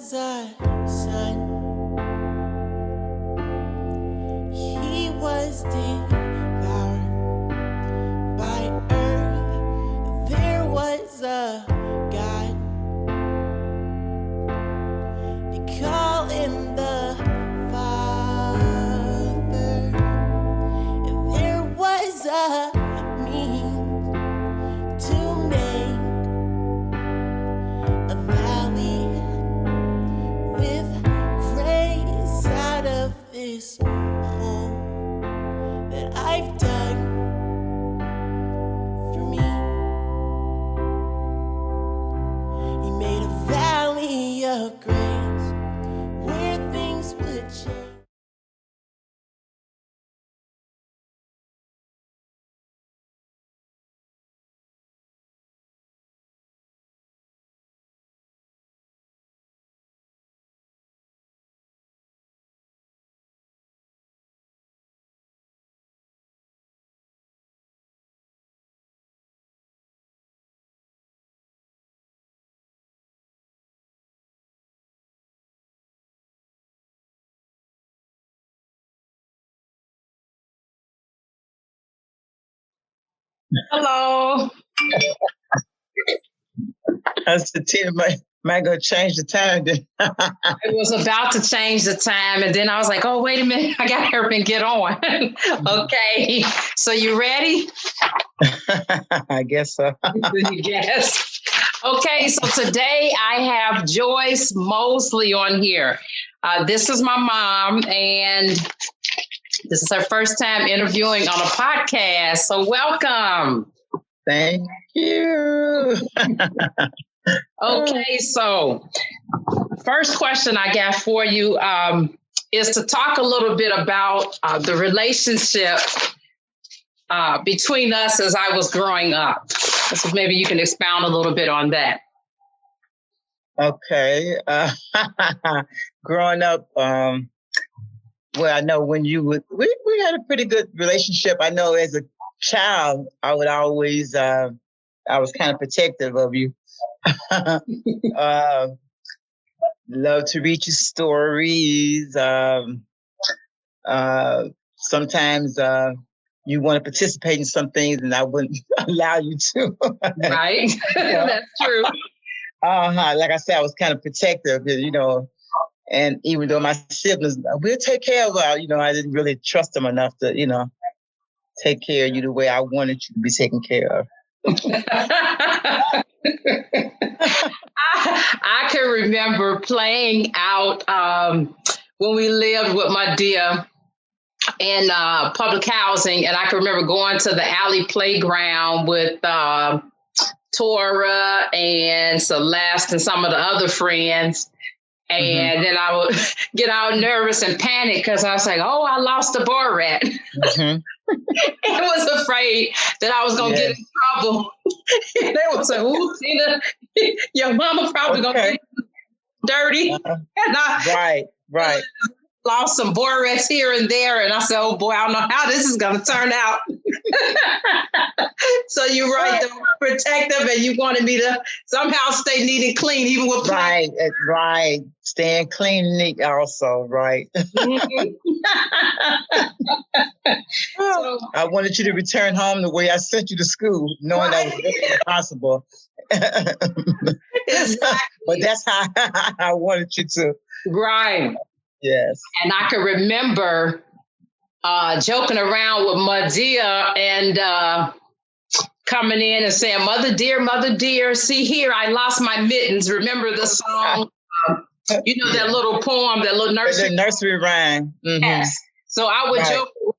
was a son. He was devoured by earth. There was a God. You call him the Father. And there was a means to make a valley with grace out of this hole that I've dug for me. He made a valley of grace where things would change. Hello. I said, Tina, might go change the time then. I was about to change the time, and then I was like, oh, wait a minute. I got to hurry and get on. Okay. So you ready? I guess so. Yes. Okay. So today I have Joyce Mosely on here. This is my mom, and this is her first time interviewing on a podcast. So welcome. Thank you. Okay, so first question I got for you is to talk a little bit about the relationship between us as I was growing up. So maybe you can expound a little bit on that. Okay. Growing up, well, I know when you would, we had a pretty good relationship. I know as a child, I would always, I was kind of protective of you. Love to read your stories. Sometimes you want to participate in some things, and I wouldn't allow you to. Right, that's true. Like I said, I was kind of protective, you know. And even though my siblings, we'll take care of I didn't really trust them enough to, take care of you the way I wanted you to be taken care of. I can remember playing out when we lived with my dear in public housing, and I can remember going to the alley playground with Tora and Celeste and some of the other friends. And then I would get all nervous and panic because I was like, oh, I lost the bar rat. I was afraid that I was going to get in trouble. They was like, ooh, Tina, your mama probably going to get dirty. And I lost some borets here and there. And I said, oh, boy, I don't know how this is going to turn out. So you're right, though, protective, and you wanted me to somehow stay neat and clean, even with right. Staying clean and neat also, right. So, I wanted you to return home the way I sent you to school, knowing that was really impossible. Exactly. But that's how I wanted you to. Right. Yes. And I can remember joking around with my dear and coming in and saying, Mother dear, see here, I lost my mittens. Remember the song? That little poem, that little nursery rhyme. Mm-hmm. Yes. So I would joke with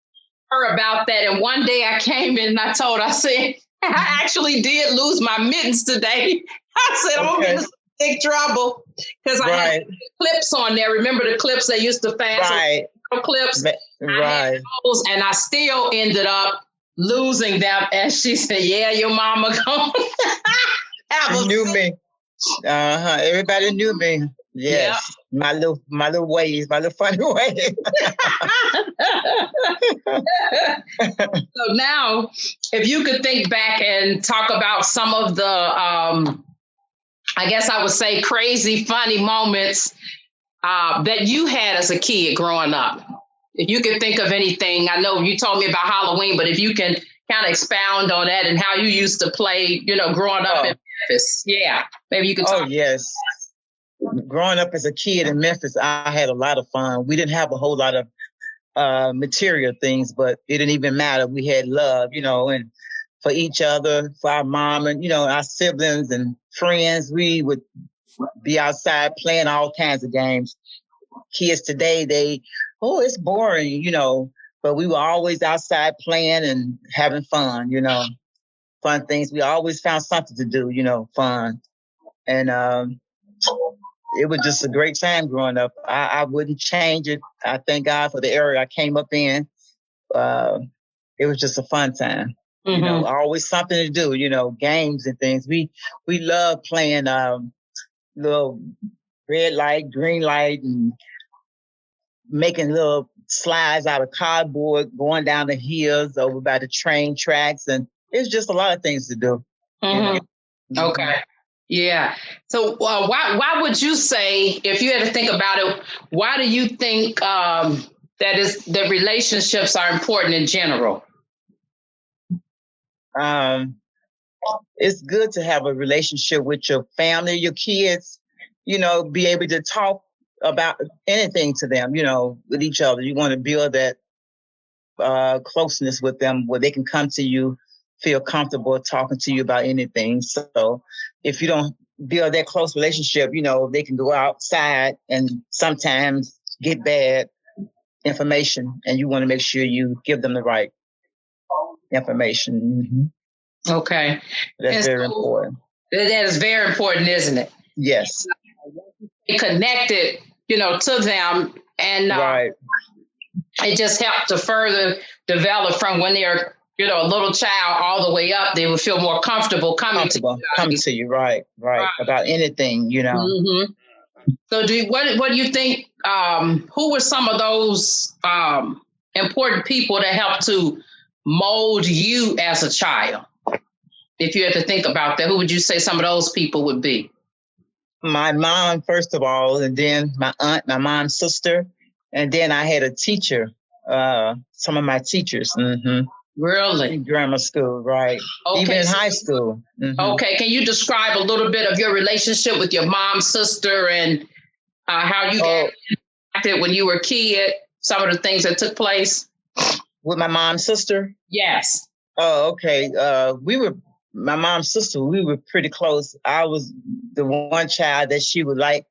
her about that. And one day I came in and I said, I actually did lose my mittens today. I said, I'm going to be in big trouble because I had clips on there. Remember the clips they used to fasten? Clips. I had those, and I still ended up losing them. And she said, yeah, your mama gone. Knew me. Everybody knew me. Yes. Yep. My little ways, my little funny ways. So now, if you could think back and talk about some of the I guess I would say crazy, funny moments that you had as a kid growing up? If you can think of anything, I know you told me about Halloween, but if you can kind of expound on that and how you used to play, growing up in Memphis. Yeah, maybe you could talk. Oh, yes. Growing up as a kid in Memphis, I had a lot of fun. We didn't have a whole lot of material things, but it didn't even matter. We had love, and for each other, for our mom and, our siblings and friends. We would be outside playing all kinds of games. Kids today, it's boring, but we were always outside playing and having fun, fun things. We always found something to do, fun. And it was just a great time growing up. I wouldn't change it. I thank God for the area I came up in. It was just a fun time. Always something to do, games and things. We love playing little red light, green light, and making little slides out of cardboard, going down the hills over by the train tracks. And it's just a lot of things to do. Okay. Yeah. So why would you say, if you had to think about it, why do you think that relationships are important in general? It's good to have a relationship with your family, your kids, be able to talk about anything to them, with each other. You want to build that closeness with them where they can come to you, feel comfortable talking to you about anything. So if you don't build that close relationship, they can go outside and sometimes get bad information, and you want to make sure you give them the right information. Okay. That's very important. That is very important, isn't it? Yes. Connected, to them, and right. It just helped to further develop from when they're, a little child all the way up. They would feel more comfortable coming to you. Right. About anything, Mm-hmm. So what do you think, who were some of those important people that helped to mold you as a child? If you had to think about that, who would you say some of those people would be? My mom, first of all, and then my aunt, my mom's sister, and then I had a teacher, some of my teachers. Mm-hmm. Really? In grammar school, right. Okay. Even in high school. Mm-hmm. Okay, can you describe a little bit of your relationship with your mom's sister and how you got connected when you were a kid, some of the things that took place? With my mom's sister? Yes. Oh, okay. My mom's sister, we were pretty close. I was the one child that she would like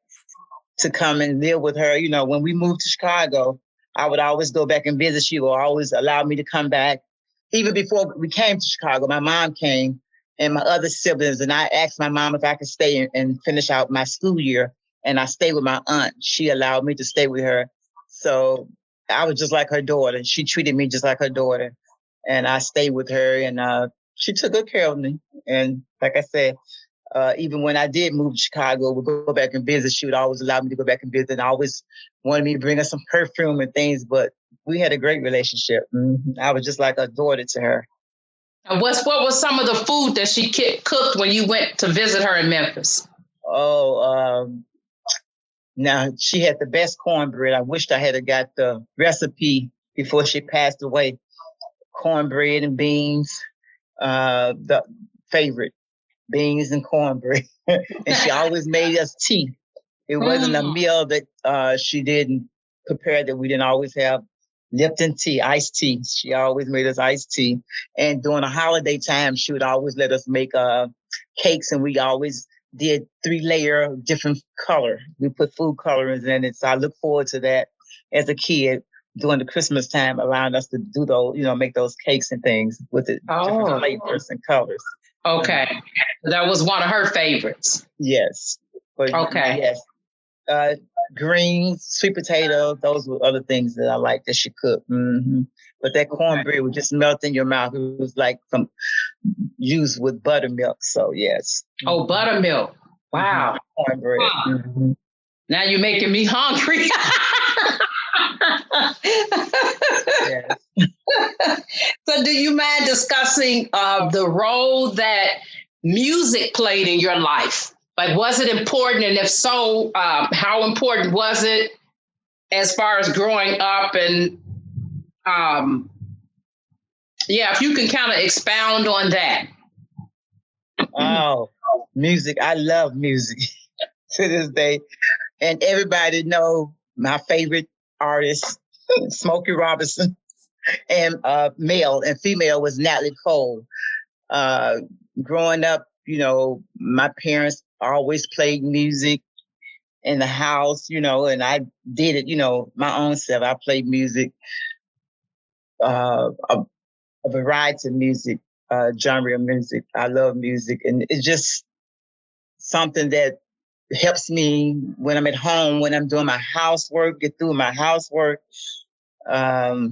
to come and live with her. When we moved to Chicago, I would always go back and visit. She would always allow me to come back. Even before we came to Chicago, my mom came and my other siblings, and I asked my mom if I could stay and finish out my school year. And I stayed with my aunt. She allowed me to stay with her. So I was just like her daughter. She treated me just like her daughter. And I stayed with her, and she took good care of me. And like I said, even when I did move to Chicago, we'd go back and visit. She would always allow me to go back and visit, and always wanted me to bring her some perfume and things. But we had a great relationship. Mm-hmm. I was just like a daughter to her. And what was some of the food that she cooked when you went to visit her in Memphis? Now she had the best cornbread. I wished I had got the recipe before she passed away. Cornbread and beans, the favorite, beans and cornbread. And she always made us tea. It wasn't a meal that she didn't prepare that we didn't always have. Lipton tea, iced tea. She always made us iced tea. And during a holiday time, she would always let us make cakes, and we always did 3-layer different color. We put food colorings in it. So I look forward to that as a kid. During the Christmas time, allowing us to do those, make those cakes and things with the different flavors and colors. Okay. That was one of her favorites. Yes. But okay. Yes. Greens, sweet potato, those were other things that I liked that she cooked. Mm-hmm. But that cornbread would just melt in your mouth. It was like used with buttermilk. So, yes. Oh, buttermilk. Wow. Cornbread. Wow. Mm-hmm. Now you're making me hungry. Yes. So do you mind discussing the role that music played in your life? Like, was it important? And if so, how important was it as far as growing up? And if you can kind of expound on that. Oh, music. I love music to this day. And everybody know my favorite artist, Smokey Robinson, and male and female was Natalie Cole. Growing up, my parents always played music in the house, and I did it, my own self. I played music, a variety of music, genre of music. I love music, and it's just something that helps me when I'm at home, when I'm doing my housework, get through my housework. I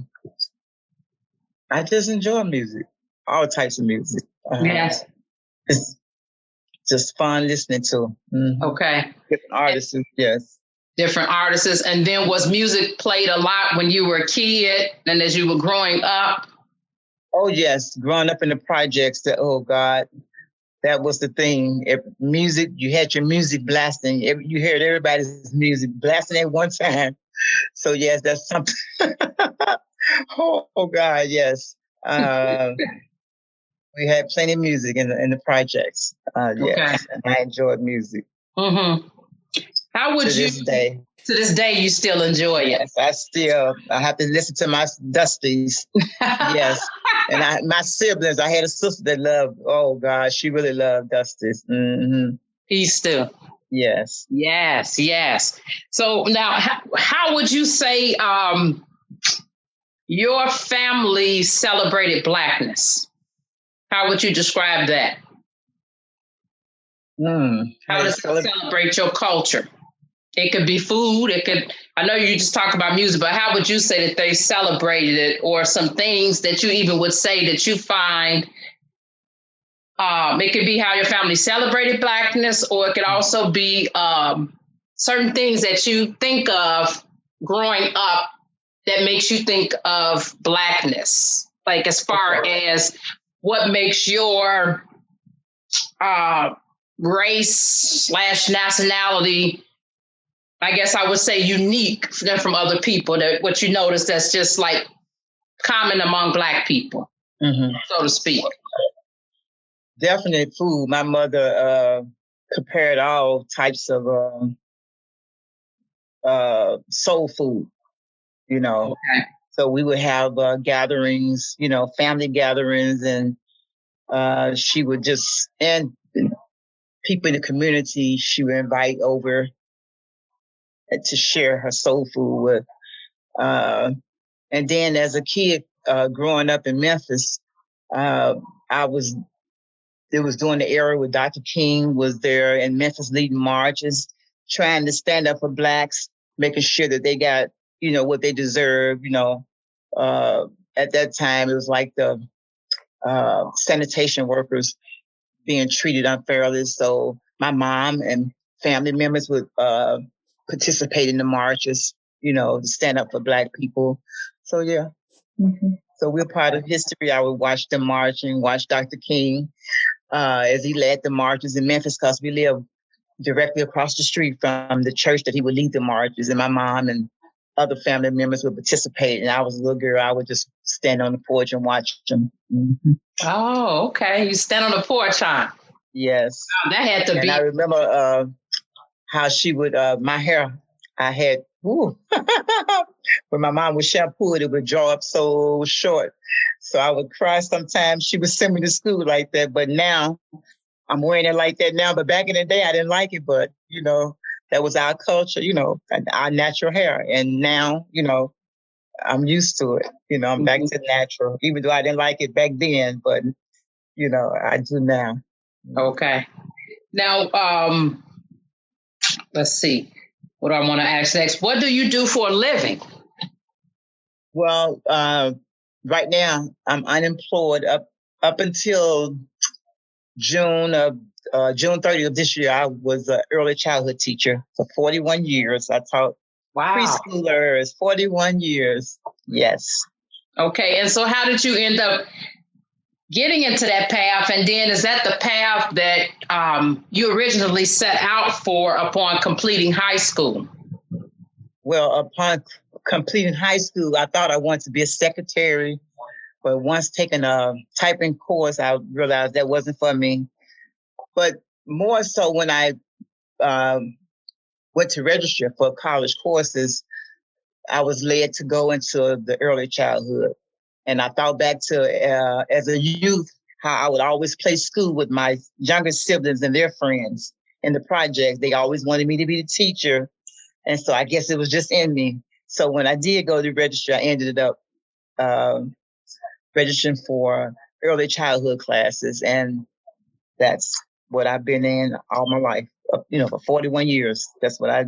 just enjoy music, all types of music. Yes. It's just fun listening to. Mm-hmm. Okay. Different artists, yes. Different artists. And then was music played a lot when you were a kid and as you were growing up? Oh, yes. Growing up in the projects, that was the thing. Music, you had your music blasting. You heard everybody's music blasting at one time. So, yes, that's something. oh, God, yes. We had plenty of music in the projects. Yes, okay. And I enjoyed music. Mm-hmm. How would you? To this day, you still enjoy it? Yes, I have to listen to my Dusties. Yes, and my siblings. I had a sister that loved. Oh God, she really loved Dusties. Mm-hmm. Peace still. Yes. Yes. Yes. So now, how would you say your family celebrated Blackness? How would you describe that? How does it celebrate your culture? It could be food. I know you just talked about music, but how would you say that they celebrated it, or some things that you even would say that you find, it could be how your family celebrated Blackness, or it could also be certain things that you think of growing up that makes you think of Blackness, like as far as what makes your race/nationality, I guess I would say, unique from other people, that what you notice that's just like common among Black people, so to speak. Definitely food. My mother prepared all types of soul food, Okay. So we would have gatherings, family gatherings, and she would just, and people in the community, she would invite over to share her soul food with. And then as a kid, growing up in Memphis, it was during the era where Dr. King was there in Memphis leading marches, trying to stand up for Blacks, making sure that they got, what they deserve. At that time, it was like the sanitation workers being treated unfairly. So my mom and family members would participate in the marches, to stand up for Black people. So, yeah. Mm-hmm. So we're part of history. I would watch them march and watch Dr. King as he led the marches in Memphis, because we live directly across the street from the church that he would lead the marches. And my mom and other family members would participate. And I was a little girl. I would just stand on the porch and watch them. Mm-hmm. Oh, okay. You stand on the porch, huh? Yes. Oh, that had to be. And I remember how she would, my hair, I had, when my mom would shampoo it would draw up so short. So I would cry sometimes. She would send me to school like that. But now I'm wearing it like that now. But back in the day, I didn't like it. But, that was our culture, our natural hair. And now, I'm used to it. I'm back to natural, even though I didn't like it back then. But, I do now. Okay. Now, let's see. What do I want to ask next? What do you do for a living? Well, right now I'm unemployed up until June 30th of this year. I was an early childhood teacher for 41 years. I taught preschoolers 41 years. Yes. Okay. And so how did you end up getting into that path, and then is that the path that you originally set out for upon completing high school? Well, upon completing high school, I thought I wanted to be a secretary, but once taking a typing course, I realized that wasn't for me. But more so when I went to register for college courses, I was led to go into the early childhood. And I thought back to as a youth, how I would always play school with my younger siblings and their friends in the project. They always wanted me to be the teacher. And so I guess it was just in me. So when I did go to register, I ended up registering for early childhood classes. And that's what I've been in all my life, for 41 years. That's what I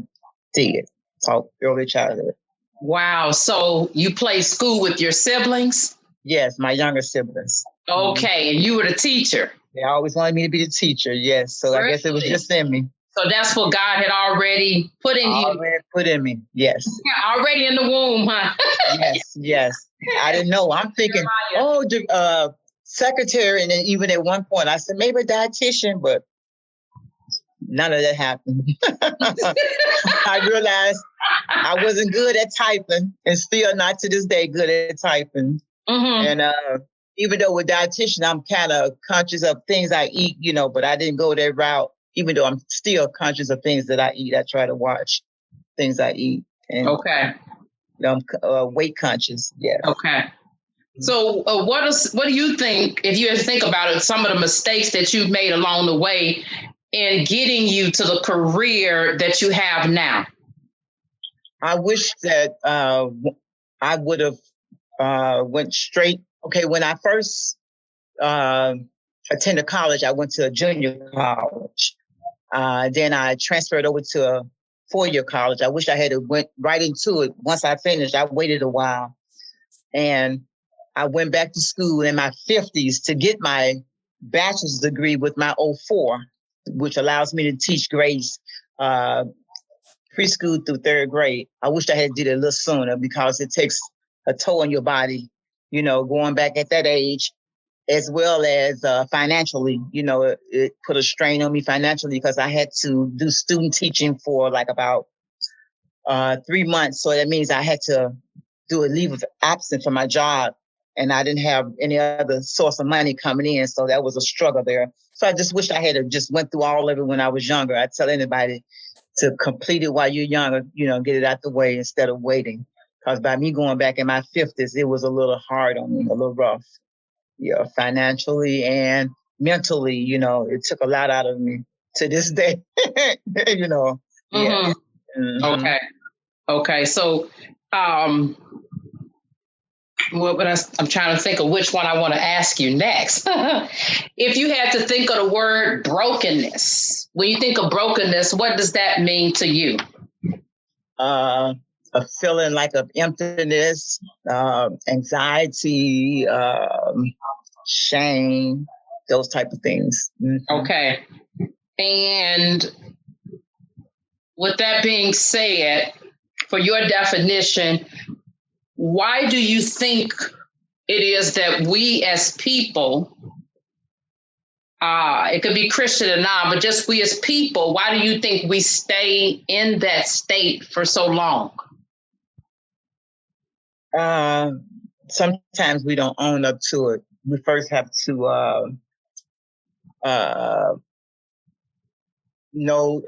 did, taught early childhood. Wow. So you played school with your siblings? Yes, my younger siblings. Okay. And you were the teacher? They always wanted me to be the teacher, yes. So really? I guess it was just in me. So that's what God had already put in you? Already put in me, yes. Yeah, already in the womb, huh? Yes. I didn't know. I'm thinking, secretary. And then even at one point, I said, maybe a dietitian, but none of that happened. I realized I wasn't good at typing, and still not to this day good at typing. Mm-hmm. And even though with dietitian, I'm kind of conscious of things I eat, but I didn't go that route. Even though I'm still conscious of things that I eat, I try to watch things I eat. And, okay. I'm weight conscious. Yes. Okay. So what do you think, if you think about it, some of the mistakes that you've made along the way in getting you to the career that you have now? I wish that I would have went straight. Okay, when I first attended college, I went to a junior college. Then I transferred over to a 4-year college. I wish I had went right into it. Once I finished, I waited a while. And I went back to school in my 50s to get my bachelor's degree with my 04, which allows me to teach grades preschool through 3rd grade. I wish I had did it a little sooner because it takes a toll on your body, going back at that age, as well as financially. It put a strain on me financially because I had to do student teaching for like about 3 months. So that means I had to do a leave of absence from my job, and I didn't have any other source of money coming in. So that was a struggle there. So I just wish I had just went through all of it when I was younger. I tell anybody to complete it while you're younger, get it out the way instead of waiting. Because by me going back in my 50s, it was a little hard on me, a little rough. Yeah, financially and mentally, it took a lot out of me to this day, Yeah. Mm-hmm. Okay. So, I'm trying to think of which one I want to ask you next. If you had to think of the word brokenness, when you think of brokenness, what does that mean to you? A feeling like of emptiness, anxiety, shame, those type of things. Mm-hmm. Okay. And with that being said, for your definition, why do you think it is that we as people, it could be Christian or not, but just we as people, why do you think we stay in that state for so long? Sometimes we don't own up to it. We first have to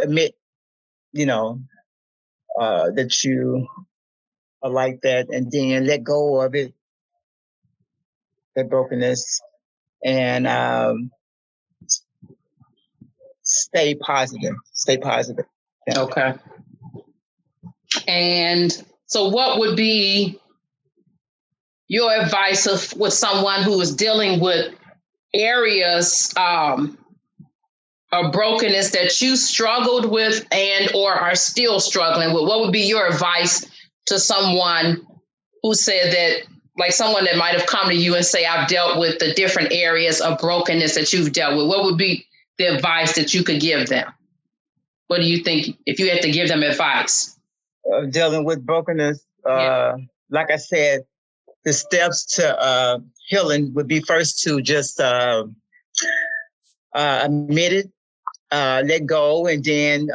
admit, that you are like that, and then let go of it, that brokenness, and stay positive. Yeah. Okay. And so what would be your advice with someone who is dealing with areas of brokenness that you struggled with and or are still struggling with? What would be your advice to someone who said that, like someone that might have come to you and say, I've dealt with the different areas of brokenness that you've dealt with? What would be the advice that you could give them? What do you think if you had to give them advice? Dealing with brokenness, like I said, the steps to healing would be first to just admit it, let go, and then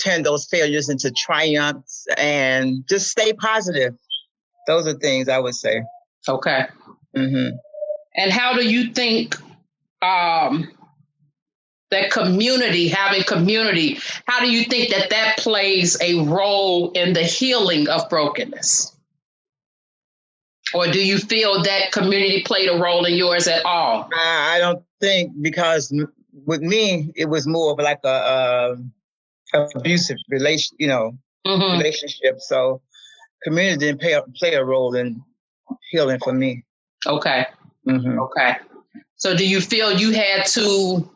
turn those failures into triumphs and just stay positive. Those are things I would say. Okay. Mm-hmm. And how do you think that having community, how do you think that plays a role in the healing of brokenness? Or do you feel that community played a role in yours at all? I don't think, because with me, it was more of like a abusive relationship. So community didn't play a role in healing for me. Okay. Mm-hmm. Okay. So do you feel you had to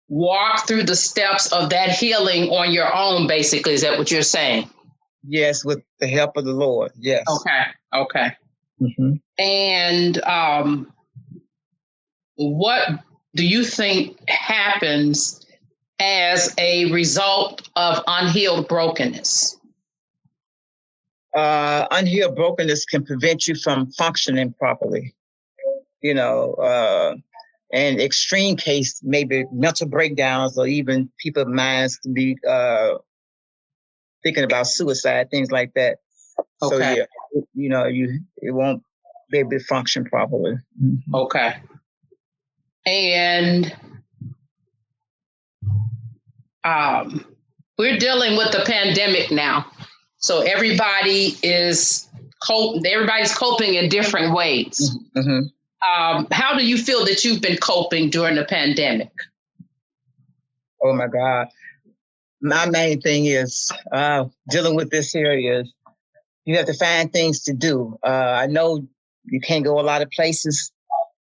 walk through the steps of that healing on your own, basically? Is that what you're saying? Yes, with the help of the Lord. Yes. Okay. Mm-hmm. And what do you think happens as a result of unhealed brokenness? Unhealed brokenness can prevent you from functioning properly. And extreme case, maybe mental breakdowns, or even people's minds to be thinking about suicide, things like that. Okay. So it won't be able to function properly. Mm-hmm. Okay. And we're dealing with the pandemic now. So everybody's coping in different ways. Mm-hmm. How do you feel that you've been coping during the pandemic? Oh my God. My main thing is dealing with this here is you have to find things to do. I know you can't go a lot of places.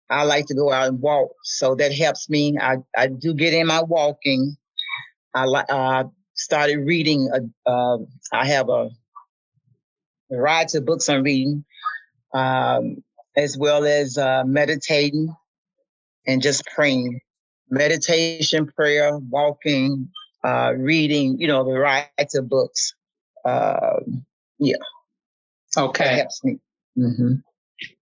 I like to go out and walk, so that helps me. I do get in my walking. I started reading. I have a variety of books I'm reading, as well as meditating and just praying. Meditation, prayer, walking, reading, a variety of books. Yeah. Okay. That helps me. Mm-hmm.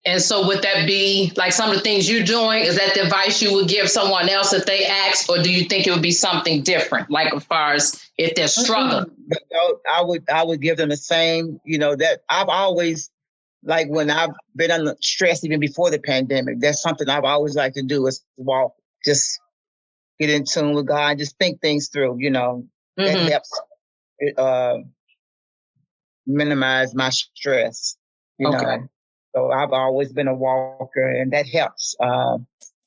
And so would that be like some of the things you're doing? Is that the advice you would give someone else if they ask, or do you think it would be something different? Like as far as if they're struggling? I would give them the same, that I've always, like when I've been under stress, even before the pandemic, that's something I've always liked to do is walk, just get in tune with God, just think things through, Mm-hmm. That helps minimize my stress, Okay. So I've always been a walker, and that helps,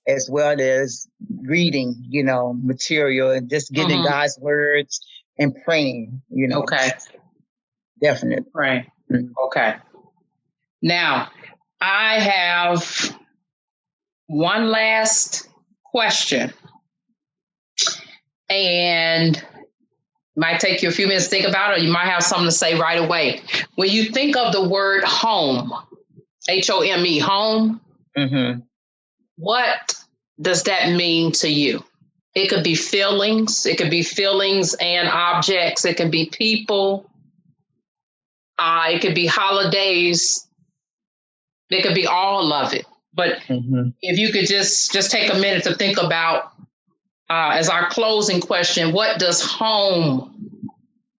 as well as reading, material and just getting Mm-hmm. God's words and praying, Okay. Definitely. Right. Mm-hmm. Okay. Now, I have one last question, and it might take you a few minutes to think about it, or you might have something to say right away. When you think of the word home, H-O-M-E, home, Mm-hmm. what does that mean to you? It could be feelings. It could be feelings and objects. It could be people. It could be holidays. It could be all of it. But if you could just take a minute to think about, as our closing question, what does home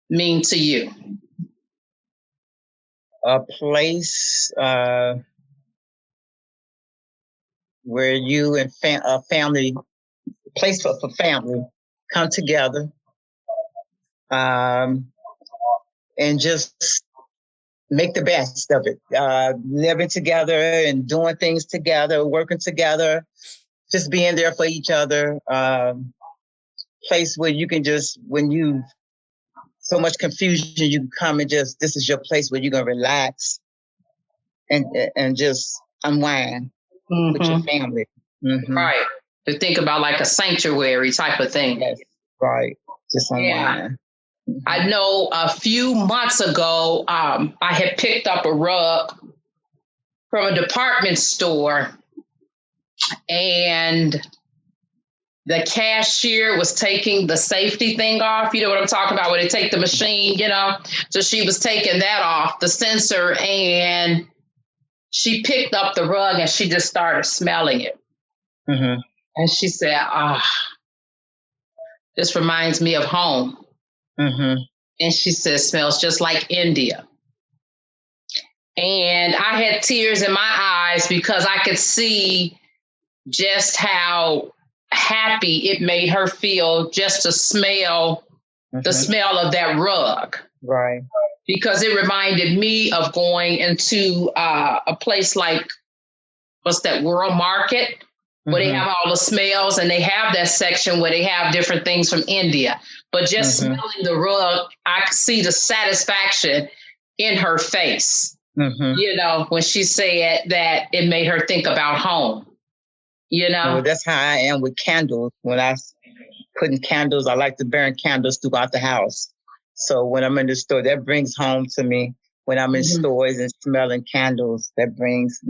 mean to you? A place where you and family, place for family, come together, and just make the best of it. Living together and doing things together, working together, just being there for each other. Place where you can just, when you so much confusion, you can come and just, this is your place where you're gonna relax and just unwind with your family. Mm-hmm. Right. To think about like a sanctuary type of thing. Yes. Right. Just unwind. Yeah. I know a few months ago, I had picked up a rug from a department store, and the cashier was taking the safety thing off. You know what I'm talking about? Where they take the machine, you know? So she was taking that off, the sensor, and she picked up the rug and she just started smelling it. Mm-hmm. And she said, this reminds me of home. Mm-hmm. And she said, smells just like India. And I had tears in my eyes because I could see just how happy it made her feel just to smell the smell of that rug. Right. Because it reminded me of going into a place like, what's that, World Market, where they have all the smells, and they have that section where they have different things from India. But just smelling the rug, I could see the satisfaction in her face, you know, when she said that it made her think about home, you know? Well, that's how I am with candles. When I putting candles, I like to burn candles throughout the house. So when I'm in the store, that brings home to me. When I'm in stores and smelling candles, that brings,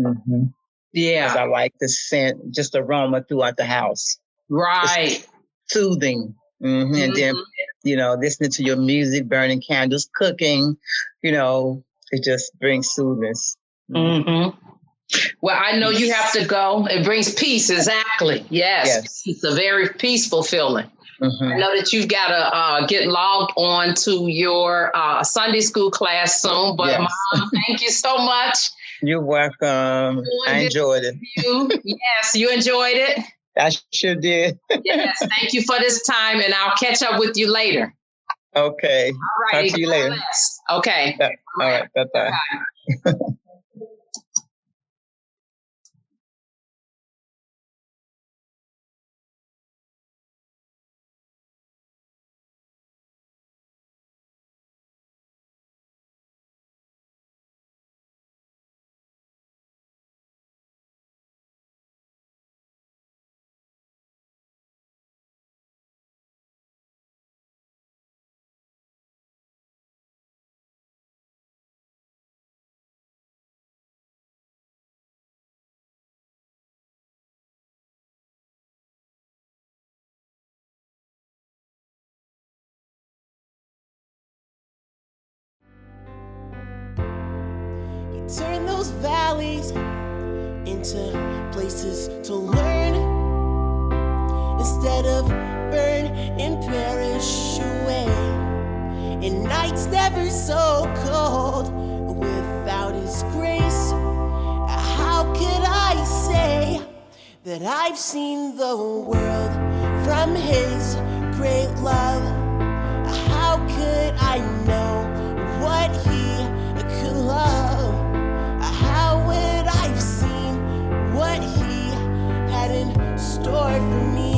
yeah. 'Cause I like the scent, just aroma throughout the house. Right. It's soothing. And then, you know, listening to your music, burning candles, cooking, you know, it just brings soothness. Well, I know you have to go. It brings peace. Exactly. Yes. It's a very peaceful feeling. I know that you've got to get logged on to your Sunday school class soon, but Mom, thank you so much. You're welcome. I enjoyed it. Yes, you enjoyed it? I sure did. Yes, thank you for this time, and I'll catch up with you later. Okay. All right. Talk to you later. Okay. All right. Bye-bye. Bye. Turn those valleys into places to learn instead of burn and perish away. And nights never so cold without His grace. How could I say that I've seen the world from His great love? How could I know what He could love? How would I have seen what He had in store for me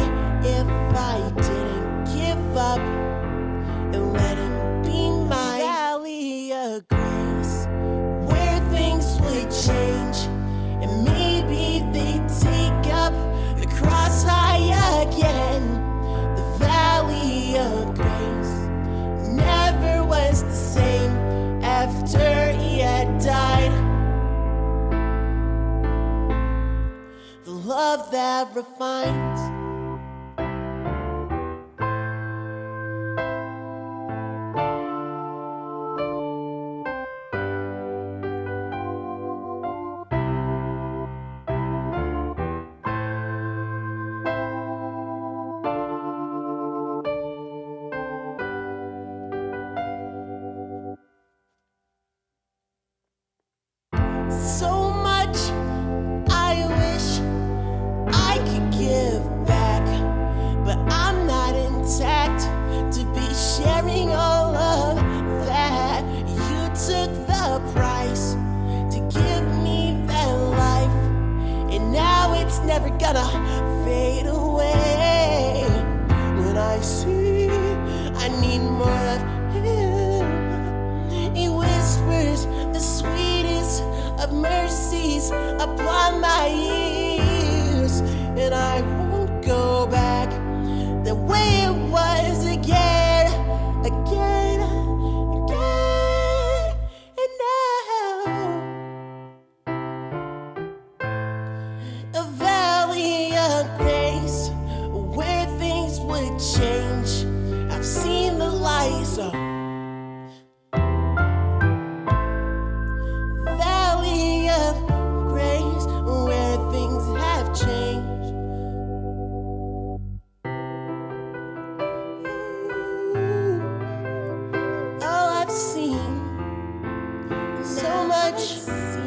if I didn't give up and let Him be my valley of grace, where things would change and maybe they'd take up the cross high again? The valley of grace never was the same after He had died. The love that refines. So much I wish I could give back, but I'm not intact to be sharing all of that. You took the price to give me that life, and now it's never gonna fade away. When I see I need more of Him, He whispers the sweetest of mercies upon my ears, and I won't go back the way it was again, again, again, and now a valley of grace where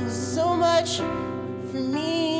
so much for me.